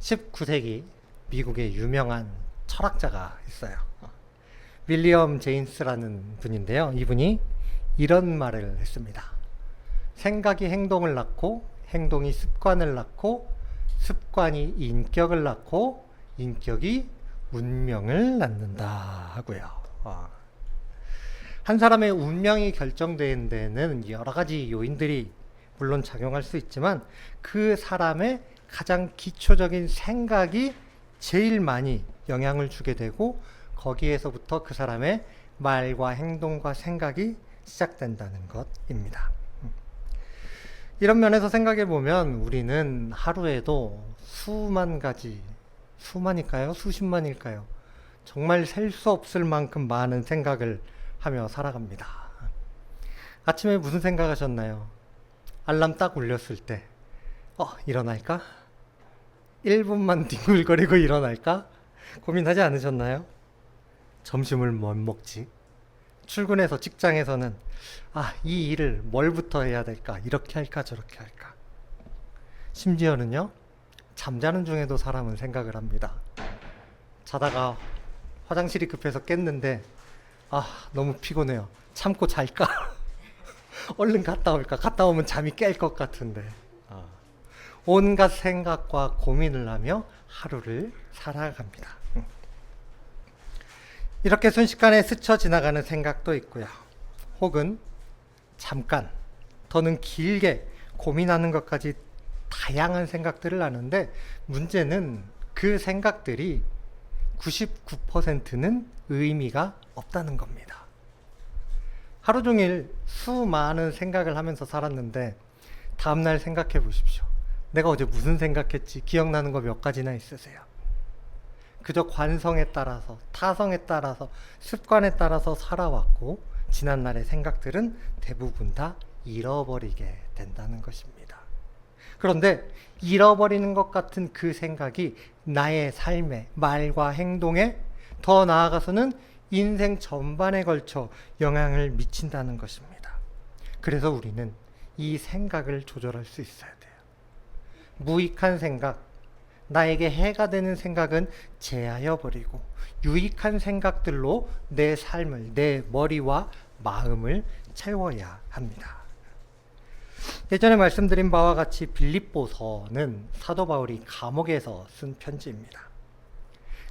19세기 미국의 유명한 철학자가 있어요. 윌리엄 제임스라는 분인데요. 이분이 이런 말을 했습니다. 생각이 행동을 낳고 행동이 습관을 낳고 습관이 인격을 낳고 인격이 운명을 낳는다 하고요. 한 사람의 운명이 결정되는 데는 여러 가지 요인들이 물론 작용할 수 있지만 그 사람의 가장 기초적인 생각이 제일 많이 영향을 주게 되고 거기에서부터 그 사람의 말과 행동과 생각이 시작된다는 것입니다. 이런 면에서 생각해 보면 우리는 하루에도 수만 가지, 수만일까요? 수십만일까요? 정말 셀 수 없을 만큼 많은 생각을 하며 살아갑니다. 아침에 무슨 생각하셨나요? 알람 딱 울렸을 때 일어날까? 1분만 뒹굴거리고 일어날까? 고민하지 않으셨나요? 점심을 뭘 먹지? 출근해서 직장에서는 이 일을 뭘부터 해야 될까? 이렇게 할까? 저렇게 할까? 심지어는요, 잠자는 중에도 사람은 생각을 합니다. 자다가 화장실이 급해서 깼는데 너무 피곤해요. 참고 잘까? 얼른 갔다 올까? 갔다 오면 잠이 깰 것 같은데. 온갖 생각과 고민을 하며 하루를 살아갑니다. 이렇게 순식간에 스쳐 지나가는 생각도 있고요. 혹은 잠깐, 더는 길게 고민하는 것까지 다양한 생각들을 하는데 문제는 그 생각들이 99%는 의미가 없다는 겁니다. 하루 종일 수많은 생각을 하면서 살았는데 다음날 생각해 보십시오. 내가 어제 무슨 생각했지? 기억나는 거 몇 가지나 있으세요? 그저 관성에 따라서, 타성에 따라서, 습관에 따라서 살아왔고 지난날의 생각들은 대부분 다 잃어버리게 된다는 것입니다. 그런데 잃어버리는 것 같은 그 생각이 나의 삶에, 말과 행동에, 더 나아가서는 인생 전반에 걸쳐 영향을 미친다는 것입니다. 그래서 우리는 이 생각을 조절할 수 있어야 돼요. 무익한 생각, 나에게 해가 되는 생각은 제하여 버리고 유익한 생각들로 내 삶을, 내 머리와 마음을 채워야 합니다. 예전에 말씀드린 바와 같이 빌립보서는 사도 바울이 감옥에서 쓴 편지입니다.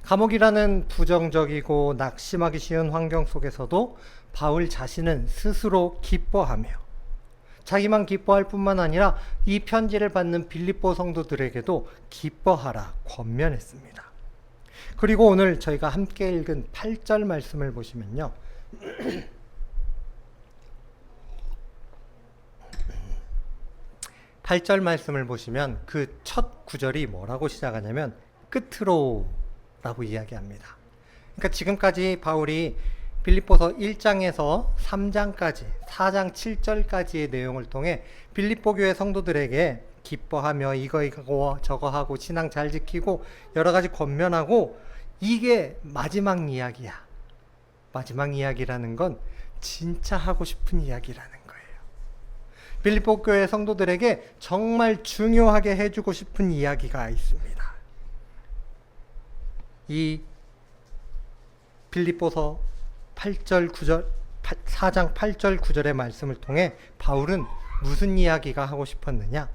감옥이라는 부정적이고 낙심하기 쉬운 환경 속에서도 바울 자신은 스스로 기뻐하며 자기만 기뻐할 뿐만 아니라 이 편지를 받는 빌립보 성도들에게도 기뻐하라 권면했습니다. 그리고 오늘 저희가 함께 읽은 8절 말씀을 보시면요. 8절 말씀을 보시면 그 첫 구절이 뭐라고 시작하냐면 끝으로 라고 이야기합니다. 그러니까 지금까지 바울이 빌립보서 1장에서 3장까지 4장 7절까지의 내용을 통해 빌립보 교회 성도들에게 기뻐하며 이거 저거 하고 신앙 잘 지키고 여러 가지 권면하고 이게 마지막 이야기야. 마지막 이야기라는 건 진짜 하고 싶은 이야기라는 거예요. 빌립보 교회 성도들에게 정말 중요하게 해주고 싶은 이야기가 있습니다. 이 빌립보서 8절 9절 4장 8절 9절의 말씀을 통해 바울은 무슨 이야기가 하고 싶었느냐?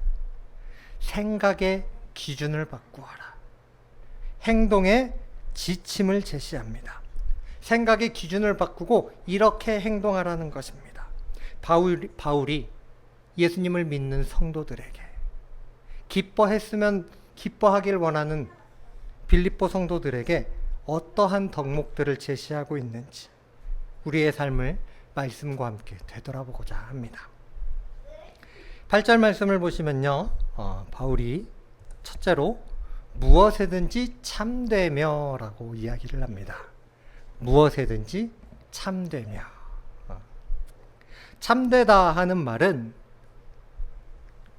생각의 기준을 바꾸어라. 행동의 지침을 제시합니다. 생각의 기준을 바꾸고 이렇게 행동하라는 것입니다. 바울이 예수님을 믿는 성도들에게 기뻐하길 원하는 빌립보 성도들에게 어떠한 덕목들을 제시하고 있는지 우리의 삶을 말씀과 함께 되돌아보고자 합니다. 8절 말씀을 보시면요. 바울이 첫째로 무엇에든지 참되며 라고 이야기를 합니다. 무엇에든지 참되며. 참되다 하는 말은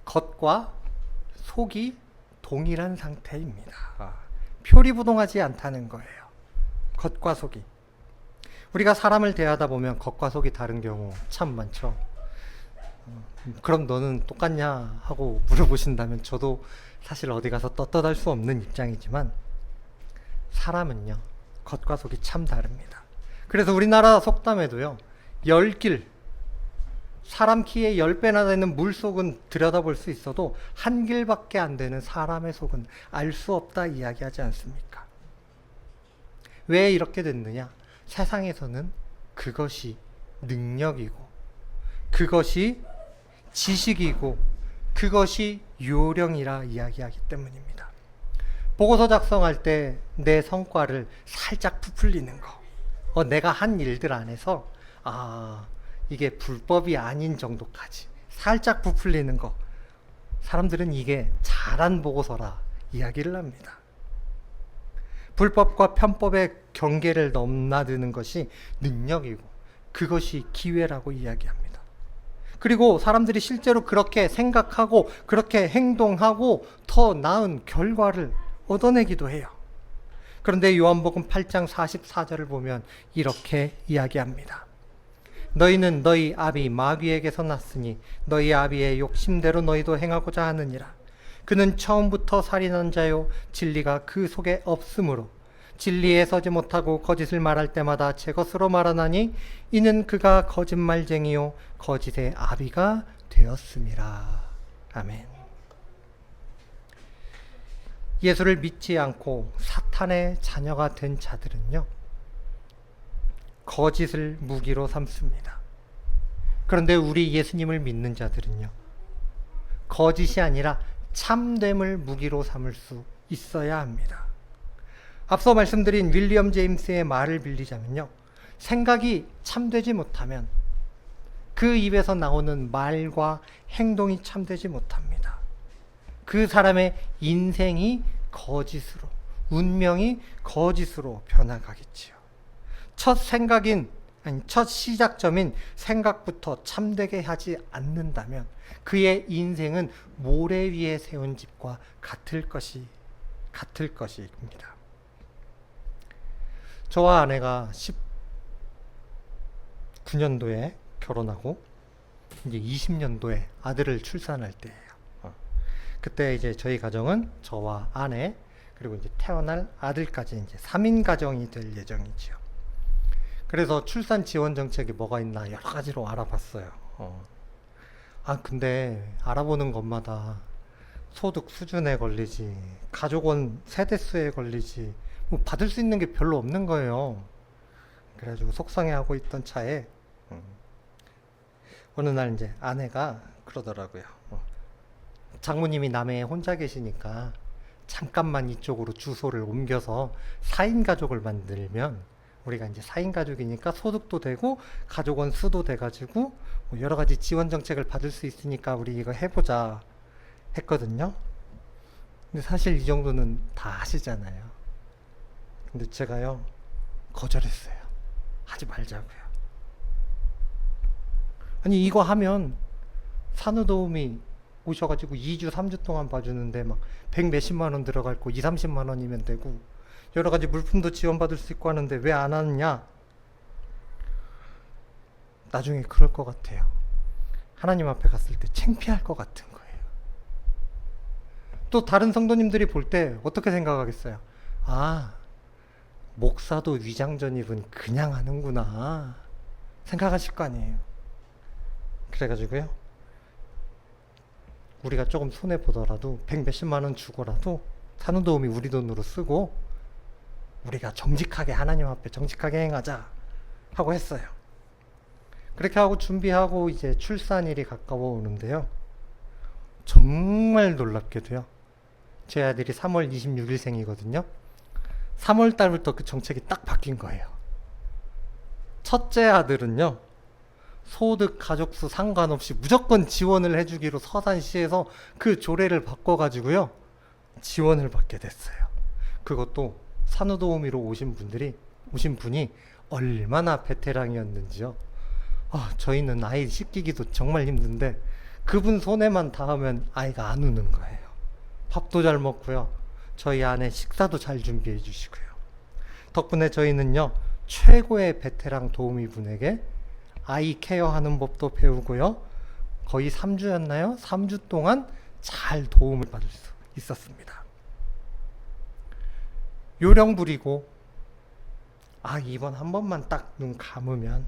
겉과 속이 동일한 상태입니다. 표리부동하지 않다는 거예요. 겉과 속이. 우리가 사람을 대하다 보면 겉과 속이 다른 경우 참 많죠. 그럼 너는 똑같냐 하고 물어보신다면 저도 사실 어디 가서 떳떳할 수 없는 입장이지만 사람은요 겉과 속이 참 다릅니다. 그래서 우리나라 속담에도요 10길 사람 키의 10배나 되는 물 속은 들여다볼 수 있어도 한 길밖에 안 되는 사람의 속은 알 수 없다 이야기하지 않습니까? 왜 이렇게 됐느냐? 세상에서는 그것이 능력이고 그것이 지식이고 그것이 요령이라 이야기하기 때문입니다. 보고서 작성할 때 내 성과를 살짝 부풀리는 거, 내가 한 일들 안에서 이게 불법이 아닌 정도까지 살짝 부풀리는 거, 사람들은 이게 잘한 보고서라 이야기를 합니다. 불법과 편법의 경계를 넘나드는 것이 능력이고 그것이 기회라고 이야기합니다. 그리고 사람들이 실제로 그렇게 생각하고 그렇게 행동하고 더 나은 결과를 얻어내기도 해요. 그런데 요한복음 8장 44절을 보면 이렇게 이야기합니다. 너희는 너희 아비 마귀에게서 났으니 너희 아비의 욕심대로 너희도 행하고자 하느니라. 그는 처음부터 살인한 자요 진리가 그 속에 없으므로 진리에 서지 못하고 거짓을 말할 때마다 제 것으로 말하나니 이는 그가 거짓말쟁이요 거짓의 아비가 되었음이라. 아멘. 예수를 믿지 않고 사탄의 자녀가 된 자들은요 거짓을 무기로 삼습니다. 그런데 우리 예수님을 믿는 자들은요 거짓이 아니라 참됨을 무기로 삼을 수 있어야 합니다. 앞서 말씀드린 윌리엄 제임스의 말을 빌리자면요 생각이 참되지 못하면 그 입에서 나오는 말과 행동이 참되지 못합니다. 그 사람의 인생이 거짓으로, 운명이 거짓으로 변화가겠지요. 첫 시작점인 생각부터 참되게 하지 않는다면 그의 인생은 모래 위에 세운 집과 같을 것입니다. 저와 아내가 19년도에 결혼하고 이제 20년도에 아들을 출산할 때예요. 그때 이제 저희 가정은 저와 아내 그리고 이제 태어날 아들까지 이제 3인 가정이 될 예정이지요. 그래서 출산 지원 정책이 뭐가 있나 여러 가지로 알아봤어요. 근데 알아보는 것마다 소득 수준에 걸리지, 가족원 세대수에 걸리지, 뭐 받을 수 있는 게 별로 없는 거예요. 그래가지고 속상해하고 있던 차에 어느 날 이제 아내가 그러더라고요. 장모님이 남해에 혼자 계시니까 잠깐만 이쪽으로 주소를 옮겨서 4인 가족을 만들면 우리가 이제 4인 가족이니까 소득도 되고 가족원 수도 돼가지고 뭐 여러 가지 지원 정책을 받을 수 있으니까 우리 이거 해보자 했거든요. 근데 사실 이 정도는 다 아시잖아요. 근데 제가요 거절했어요. 하지 말자고요. 아니 이거 하면 산후도우미 오셔가지고 2주 3주 동안 봐주는데 막 100 몇십만 원 들어갈 거 2, 30만 원이면 되고 여러 가지 물품도 지원받을 수 있고 하는데 왜 안 하느냐? 나중에 그럴 것 같아요. 하나님 앞에 갔을 때 창피할 것 같은 거예요. 또 다른 성도님들이 볼 때 어떻게 생각하겠어요? 목사도 위장 전입은 그냥 하는구나 생각하실 거 아니에요. 그래가지고요 우리가 조금 손해보더라도 100 몇십만 원 주고라도 산후도우미 우리 돈으로 쓰고 우리가 정직하게 하나님 앞에 정직하게 행하자 하고 했어요. 그렇게 하고 준비하고 이제 출산일이 가까워 오는데요 정말 놀랍게도요 제 아들이 3월 26일생이거든요 3월 달부터 그 정책이 딱 바뀐 거예요. 첫째 아들은요 소득, 가족수 상관없이 무조건 지원을 해주기로 서산시에서 그 조례를 바꿔가지고요 지원을 받게 됐어요. 그것도 산후도우미로 오신 분이 얼마나 베테랑이었는지요. 저희는 아이 씻기기도 정말 힘든데 그분 손에만 닿으면 아이가 안 우는 거예요. 밥도 잘 먹고요 저희 아내 식사도 잘 준비해 주시고요. 덕분에 저희는요 최고의 베테랑 도우미 분에게 아이 케어하는 법도 배우고요 거의 3주였나요? 3주 동안 잘 도움을 받을 수 있었습니다. 요령 부리고 이번 한 번만 딱 눈 감으면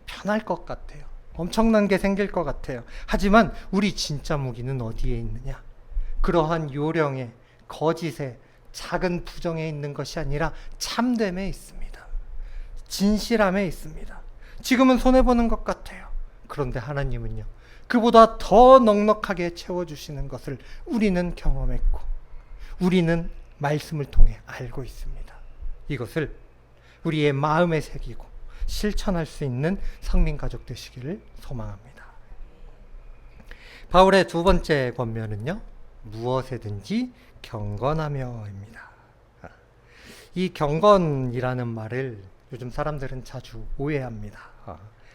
편할 것 같아요. 엄청난 게 생길 것 같아요. 하지만 우리 진짜 무기는 어디에 있느냐? 그러한 요령에, 거짓에, 작은 부정에 있는 것이 아니라 참됨에 있습니다. 진실함에 있습니다. 지금은 손해보는 것 같아요. 그런데 하나님은요, 그보다 더 넉넉하게 채워주시는 것을 우리는 경험했고, 우리는 말씀을 통해 알고 있습니다. 이것을 우리의 마음에 새기고 실천할 수 있는 성민가족 되시기를 소망합니다. 바울의 두 번째 권면은요, 무엇에든지 경건하며입니다. 이 경건이라는 말을 요즘 사람들은 자주 오해합니다.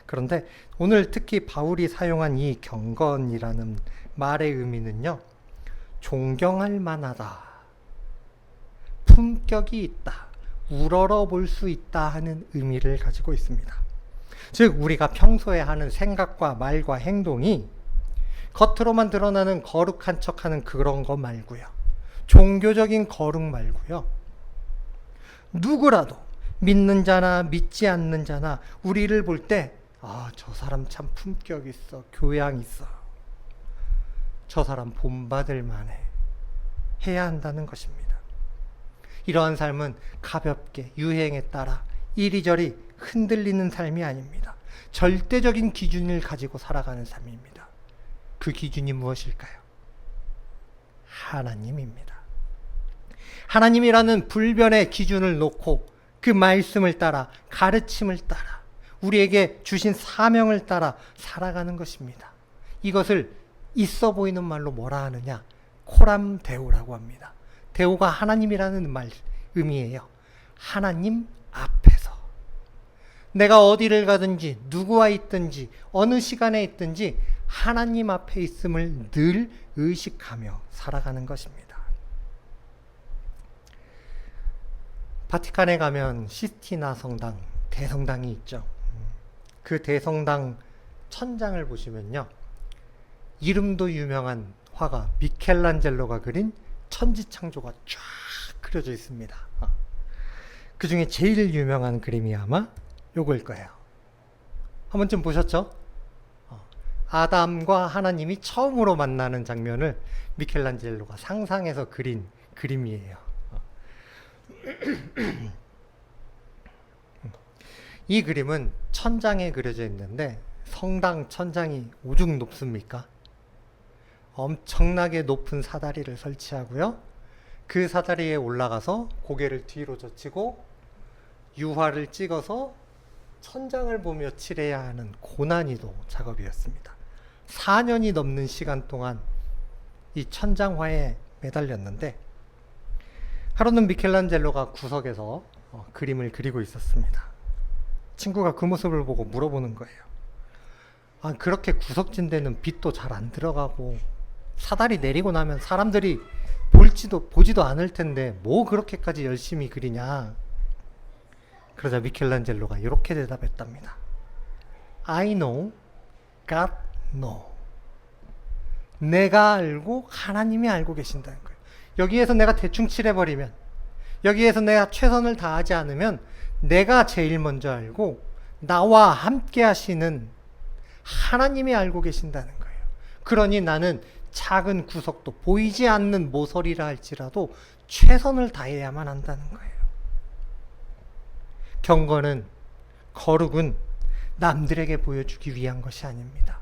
그런데 오늘 특히 바울이 사용한 이 경건이라는 말의 의미는요, 존경할 만하다, 품격이 있다, 우러러 볼 수 있다 하는 의미를 가지고 있습니다. 즉 우리가 평소에 하는 생각과 말과 행동이 겉으로만 드러나는 거룩한 척하는 그런 거 말고요, 종교적인 거룩 말고요, 누구라도 믿는 자나 믿지 않는 자나 우리를 볼 때 저 사람 참 품격 있어, 교양 있어, 저 사람 본받을 만해 해야 한다는 것입니다. 이러한 삶은 가볍게 유행에 따라 이리저리 흔들리는 삶이 아닙니다. 절대적인 기준을 가지고 살아가는 삶입니다. 그 기준이 무엇일까요? 하나님입니다. 하나님이라는 불변의 기준을 놓고 그 말씀을 따라, 가르침을 따라, 우리에게 주신 사명을 따라 살아가는 것입니다. 이것을 있어 보이는 말로 뭐라 하느냐? 코람 데오라고 합니다. 데오가 하나님이라는 말 의미예요. 하나님 앞에서 내가 어디를 가든지 누구와 있든지 어느 시간에 있든지 하나님 앞에 있음을 늘 의식하며 살아가는 것입니다. 바티칸에 가면 시스티나 성당, 대성당이 있죠. 그 대성당 천장을 보시면요, 이름도 유명한 화가 미켈란젤로가 그린 천지창조가 쫙 그려져 있습니다. 그 중에 제일 유명한 그림이 아마 요거일 거예요. 한 번쯤 보셨죠? 아담과 하나님이 처음으로 만나는 장면을 미켈란젤로가 상상해서 그린 그림이에요. 이 그림은 천장에 그려져 있는데 성당 천장이 오죽 높습니까? 엄청나게 높은 사다리를 설치하고요, 그 사다리에 올라가서 고개를 뒤로 젖히고 유화를 찍어서 천장을 보며 칠해야 하는 고난이도 작업이었습니다. 4년이 넘는 시간 동안 이 천장화에 매달렸는데, 하루는 미켈란젤로가 구석에서 그림을 그리고 있었습니다. 친구가 그 모습을 보고 물어보는 거예요. 그렇게 구석진 데는 빛도 잘 안 들어가고 사다리 내리고 나면 사람들이 보지도 않을 텐데 뭐 그렇게까지 열심히 그리냐. 그러자 미켈란젤로가 이렇게 대답했답니다. I know, God know. 내가 알고 하나님이 알고 계신다는 거예요. 여기에서 내가 대충 칠해버리면, 여기에서 내가 최선을 다하지 않으면 내가 제일 먼저 알고 나와 함께 하시는 하나님이 알고 계신다는 거예요. 그러니 나는 작은 구석도 보이지 않는 모서리라 할지라도 최선을 다해야만 한다는 거예요. 경건은, 거룩은 남들에게 보여주기 위한 것이 아닙니다.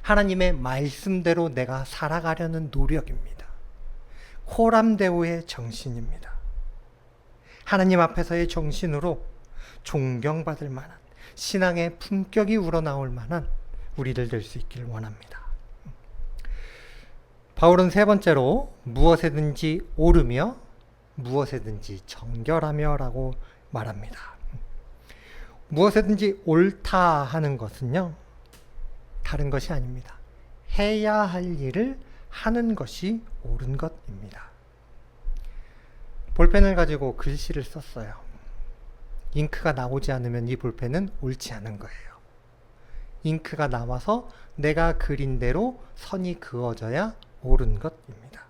하나님의 말씀대로 내가 살아가려는 노력입니다. 코람데오의 정신입니다. 하나님 앞에서의 정신으로 존경받을 만한, 신앙의 품격이 우러나올 만한 우리들 될 수 있길 원합니다. 바울은 세 번째로 무엇에든지 오르며 무엇에든지 정결하며 라고 말합니다. 무엇에든지 옳다 하는 것은요, 다른 것이 아닙니다. 해야 할 일을 하는 것이 옳은 것입니다. 볼펜을 가지고 글씨를 썼어요. 잉크가 나오지 않으면 이 볼펜은 옳지 않은 거예요. 잉크가 남아서 내가 그린 대로 선이 그어져야 옳은 것입니다.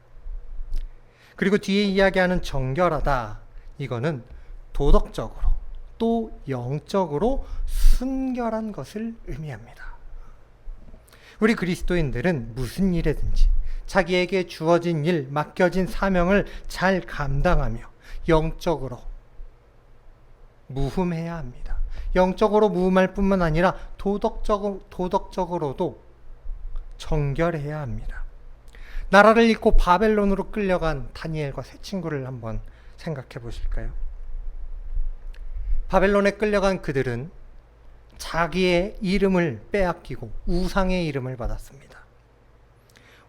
그리고 뒤에 이야기하는 정결하다, 이거는 도덕적으로 또 영적으로 순결한 것을 의미합니다. 우리 그리스도인들은 무슨 일에든지 자기에게 주어진 일, 맡겨진 사명을 잘 감당하며 영적으로 무흠해야 합니다. 영적으로 무흠할 뿐만 아니라 도덕적으로도 정결해야 합니다. 나라를 잃고 바벨론으로 끌려간 다니엘과 세 친구를 한번 생각해 보실까요? 바벨론에 끌려간 그들은 자기의 이름을 빼앗기고 우상의 이름을 받았습니다.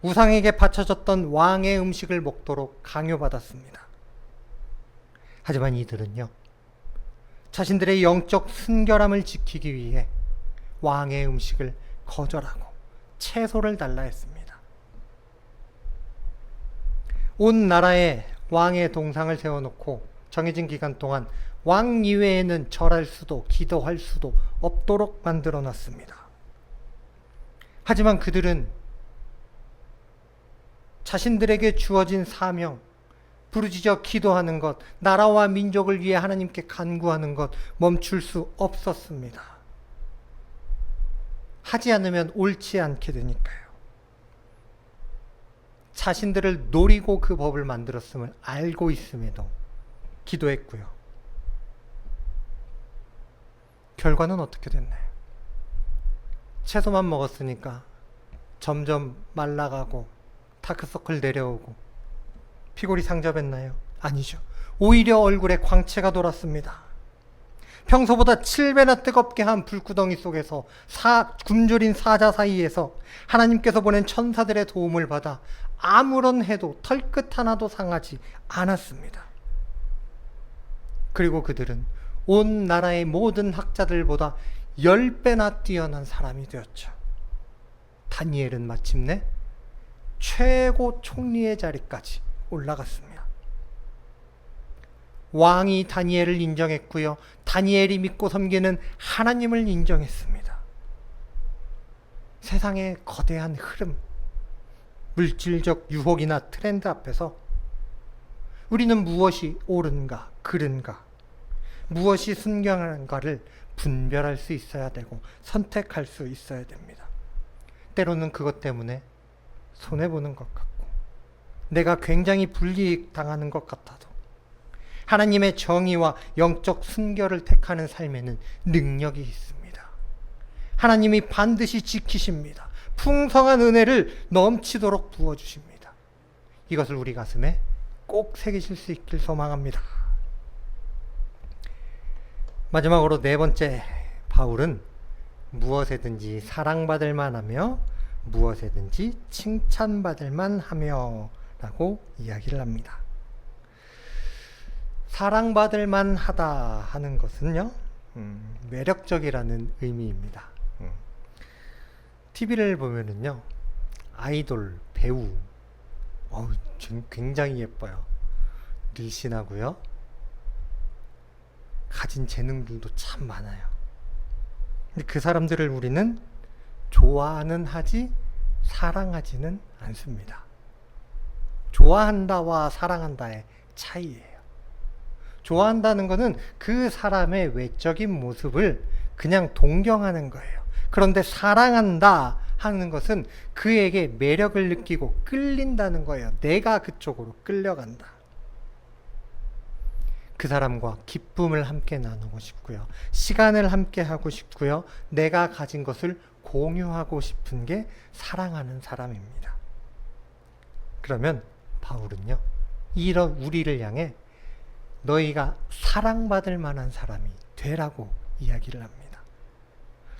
우상에게 바쳐졌던 왕의 음식을 먹도록 강요받았습니다. 하지만 이들은요, 자신들의 영적 순결함을 지키기 위해 왕의 음식을 거절하고 채소를 달라 했습니다. 온 나라에 왕의 동상을 세워놓고 정해진 기간 동안 왕 이외에는 절할 수도 기도할 수도 없도록 만들어 놨습니다. 하지만 그들은 자신들에게 주어진 사명, 부르짖어 기도하는 것, 나라와 민족을 위해 하나님께 간구하는 것 멈출 수 없었습니다. 하지 않으면 옳지 않게 되니까요. 자신들을 노리고 그 법을 만들었음을 알고 있음에도 기도했고요. 결과는 어떻게 됐나요? 채소만 먹었으니까 점점 말라가고 다크서클 내려오고 피골이 상접했나요? 아니죠. 오히려 얼굴에 광채가 돌았습니다. 평소보다 7배나 뜨겁게 한 불구덩이 속에서 굶주린 사자 사이에서 하나님께서 보낸 천사들의 도움을 받아 아무런 해도 털끝 하나도 상하지 않았습니다. 그리고 그들은 온 나라의 모든 학자들보다 10배나 뛰어난 사람이 되었죠. 다니엘은 마침내 최고 총리의 자리까지 올라갔습니다. 왕이 다니엘을 인정했고요. 다니엘이 믿고 섬기는 하나님을 인정했습니다. 세상의 거대한 흐름, 물질적 유혹이나 트렌드 앞에서 우리는 무엇이 옳은가, 그른가, 무엇이 순결한가를 분별할 수 있어야 되고 선택할 수 있어야 됩니다. 때로는 그것 때문에 손해보는 것 같고 내가 굉장히 불이익 당하는 것 같아도 하나님의 정의와 영적 순결을 택하는 삶에는 능력이 있습니다. 하나님이 반드시 지키십니다. 풍성한 은혜를 넘치도록 부어주십니다. 이것을 우리 가슴에 꼭 새기실 수 있길 소망합니다. 마지막으로 네 번째, 바울은 무엇에든지 사랑받을 만하며 무엇에든지 칭찬받을 만하며 라고 이야기를 합니다. 사랑받을 만하다 하는 것은요, 매력적이라는 의미입니다. TV를 보면은요, 아이돌, 배우, 굉장히 예뻐요. 늘씬하고요. 가진 재능들도 참 많아요. 근데 그 사람들을 우리는 좋아는 하지 사랑하지는 않습니다. 좋아한다와 사랑한다의 차이예요. 좋아한다는 것은 그 사람의 외적인 모습을 그냥 동경하는 거예요. 그런데 사랑한다 하는 것은 그에게 매력을 느끼고 끌린다는 거예요. 내가 그쪽으로 끌려간다. 그 사람과 기쁨을 함께 나누고 싶고요. 시간을 함께 하고 싶고요. 내가 가진 것을 공유하고 싶은 게 사랑하는 사람입니다. 그러면 바울은요, 이런 우리를 향해 너희가 사랑받을 만한 사람이 되라고 이야기를 합니다.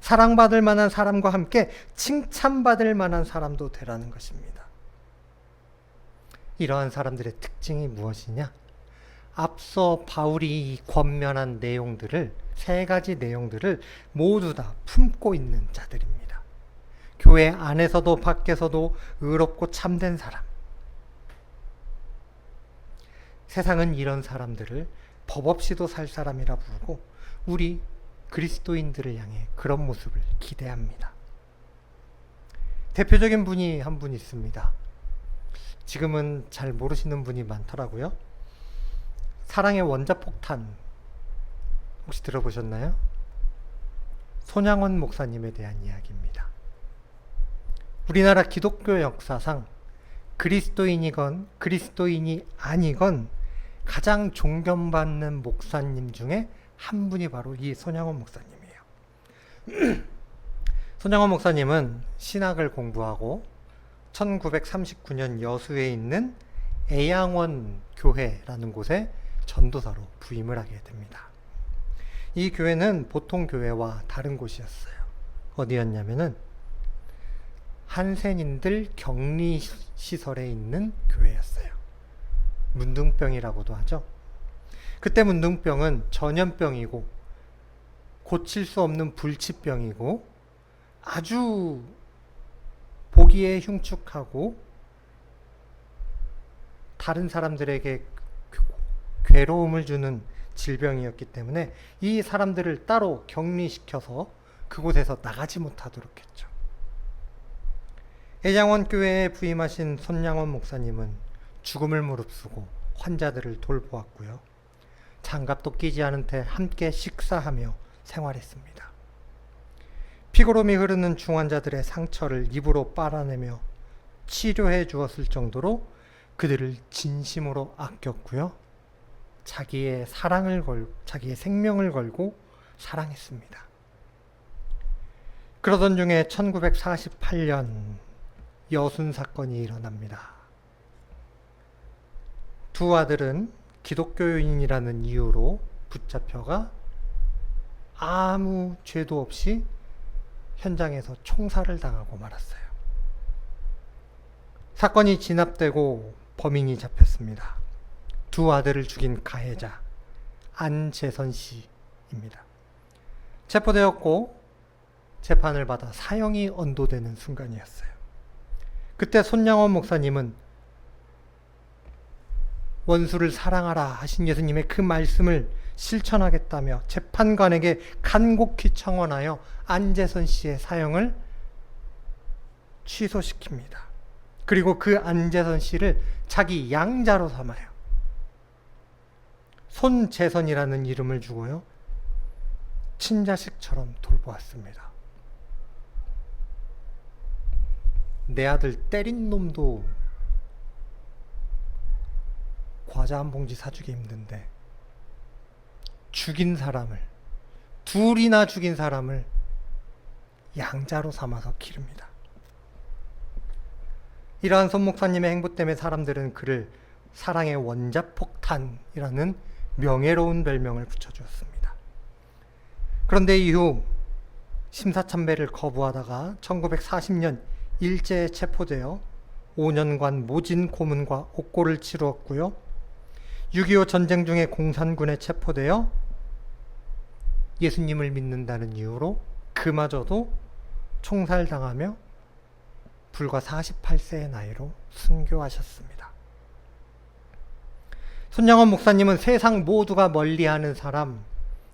사랑받을 만한 사람과 함께 칭찬받을 만한 사람도 되라는 것입니다. 이러한 사람들의 특징이 무엇이냐? 앞서 바울이 권면한 내용들을, 세 가지 내용들을 모두 다 품고 있는 자들입니다. 교회 안에서도 밖에서도 의롭고 참된 사람. 세상은 이런 사람들을 법 없이도 살 사람이라 부르고 우리 그리스도인들을 향해 그런 모습을 기대합니다. 대표적인 분이 한 분 있습니다. 지금은 잘 모르시는 분이 많더라고요. 사랑의 원자폭탄 혹시 들어보셨나요? 손양원 목사님에 대한 이야기입니다. 우리나라 기독교 역사상 그리스도인이건 그리스도인이 아니건 가장 존경받는 목사님 중에 한 분이 바로 이 손양원 목사님이에요. 손양원 목사님은 신학을 공부하고 1939년 여수에 있는 애양원 교회라는 곳에 전도사로 부임을 하게 됩니다. 이 교회는 보통 교회와 다른 곳이었어요. 어디였냐면은 한센인들 격리시설에 있는 교회였어요. 문둥병이라고도 하죠. 그때 문둥병은 전염병이고 고칠 수 없는 불치병이고 아주 보기에 흉측하고 다른 사람들에게 괴로움을 주는 질병이었기 때문에 이 사람들을 따로 격리시켜서 그곳에서 나가지 못하도록 했죠. 애양원 교회에 부임하신 손양원 목사님은 죽음을 무릅쓰고 환자들을 돌보았고요. 장갑도 끼지 않은 채 함께 식사하며 생활했습니다. 피고름이 흐르는 중환자들의 상처를 입으로 빨아내며 치료해 주었을 정도로 그들을 진심으로 아꼈고요. 자기의 생명을 걸고 사랑했습니다. 그러던 중에 1948년 여순 사건이 일어납니다. 두 아들은 기독교인이라는 이유로 붙잡혀가 아무 죄도 없이 현장에서 총살을 당하고 말았어요. 사건이 진압되고 범인이 잡혔습니다. 두 아들을 죽인 가해자 안재선 씨입니다. 체포되었고 재판을 받아 사형이 언도되는 순간이었어요. 그때 손양원 목사님은 원수를 사랑하라 하신 예수님의 그 말씀을 실천하겠다며 재판관에게 간곡히 청원하여 안재선 씨의 사형을 취소시킵니다. 그리고 그 안재선 씨를 자기 양자로 삼아요. 손재선이라는 이름을 주고요. 친자식처럼 돌보았습니다. 내 아들 때린 놈도 과자 한 봉지 사주기 힘든데 죽인 사람을, 둘이나 죽인 사람을 양자로 삼아서 기릅니다. 이러한 손 목사님의 행보 때문에 사람들은 그를 사랑의 원자폭탄이라는 명예로운 별명을 붙여주었습니다. 그런데 이후 심사참배를 거부하다가 1940년 일제에 체포되어 5년간 모진 고문과 옥고를 치루었고요. 6.25 전쟁 중에 공산군에 체포되어 예수님을 믿는다는 이유로 그마저도 총살당하며 불과 48세의 나이로 순교하셨습니다. 손양원 목사님은 세상 모두가 멀리하는 사람,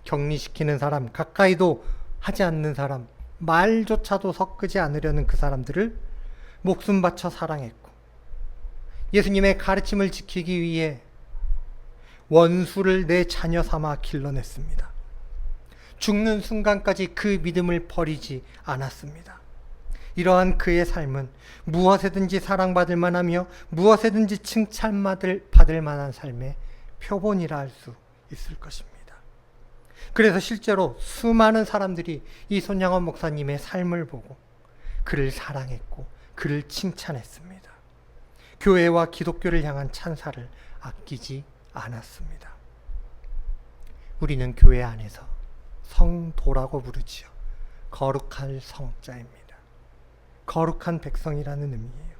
격리시키는 사람, 가까이도 하지 않는 사람, 말조차도 섞지 않으려는 그 사람들을 목숨 바쳐 사랑했고 예수님의 가르침을 지키기 위해 원수를 내 자녀 삼아 길러냈습니다. 죽는 순간까지 그 믿음을 버리지 않았습니다. 이러한 그의 삶은 무엇에든지 사랑받을 만하며 무엇에든지 칭찬받을 만한 삶의 표본이라 할 수 있을 것입니다. 그래서 실제로 수많은 사람들이 이 손양원 목사님의 삶을 보고 그를 사랑했고 그를 칭찬했습니다. 교회와 기독교를 향한 찬사를 아끼지 않았습니다. 우리는 교회 안에서 성도라고 부르지요. 거룩할 성자입니다. 거룩한 백성이라는 의미예요.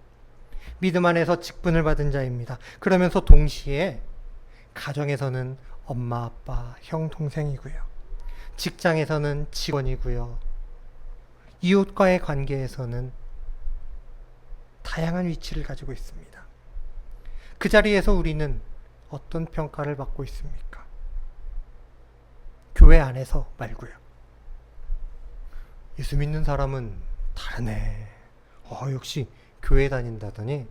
믿음 안에서 직분을 받은 자입니다. 그러면서 동시에 가정에서는 엄마, 아빠, 형, 동생이고요. 직장에서는 직원이고요. 이웃과의 관계에서는 다양한 위치를 가지고 있습니다. 그 자리에서 우리는 어떤 평가를 받고 있습니까? 교회 안에서 말고요. 예수 믿는 사람은 다르네. 역시 교회 다닌다더니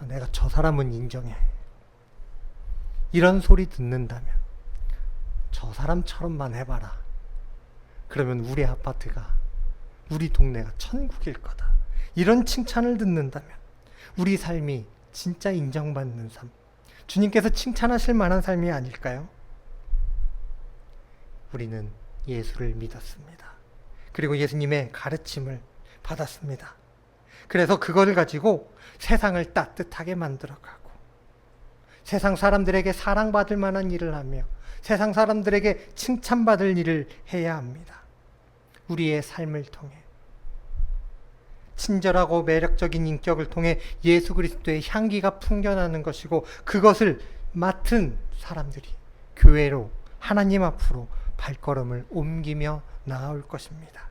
내가 저 사람은 인정해. 이런 소리 듣는다면 저 사람처럼만 해봐라. 그러면 우리 아파트가, 우리 동네가 천국일 거다. 이런 칭찬을 듣는다면 우리 삶이 진짜 인정받는 삶, 주님께서 칭찬하실 만한 삶이 아닐까요? 우리는 예수를 믿었습니다. 그리고 예수님의 가르침을 받았습니다. 그래서 그걸 가지고 세상을 따뜻하게 만들어가고 세상 사람들에게 사랑받을 만한 일을 하며 세상 사람들에게 칭찬받을 일을 해야 합니다. 우리의 삶을 통해, 친절하고 매력적인 인격을 통해 예수 그리스도의 향기가 풍겨나는 것이고, 그것을 맡은 사람들이 교회로, 하나님 앞으로 발걸음을 옮기며 나아올 것입니다.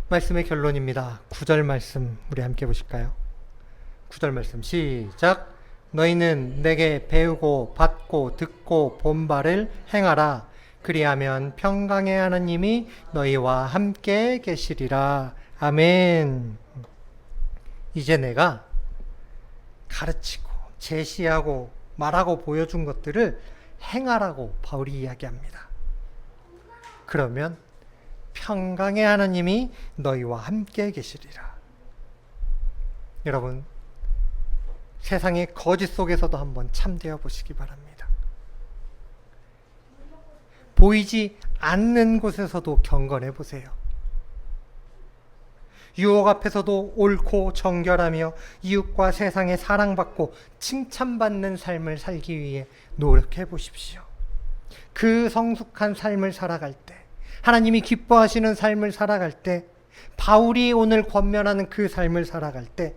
말씀의 결론입니다. 9절 말씀 우리 함께 보실까요? 9절 말씀 시작. 너희는 내게 배우고 받고 듣고 본 바를 행하라. 그리하면 평강의 하나님이 너희와 함께 계시리라. 아멘. 이제 내가 가르치고 제시하고 말하고 보여준 것들을 행하라고 바울이 이야기합니다. 그러면 평강의 하나님이 너희와 함께 계시리라. 여러분, 세상의 거짓 속에서도 한번 참되어 보시기 바랍니다. 보이지 않는 곳에서도 경건해 보세요. 유혹 앞에서도 옳고 정결하며 이웃과 세상에 사랑받고 칭찬받는 삶을 살기 위해 노력해 보십시오. 그 성숙한 삶을 살아갈 때, 하나님이 기뻐하시는 삶을 살아갈 때, 바울이 오늘 권면하는 그 삶을 살아갈 때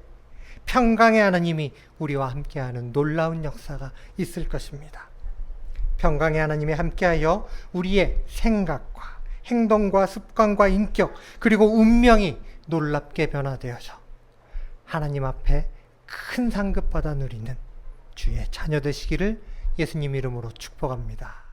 평강의 하나님이 우리와 함께하는 놀라운 역사가 있을 것입니다. 평강의 하나님이 함께하여 우리의 생각과 행동과 습관과 인격, 그리고 운명이 놀랍게 변화되어서 하나님 앞에 큰 상급 받아 누리는 주의 자녀 되시기를 예수님 이름으로 축복합니다.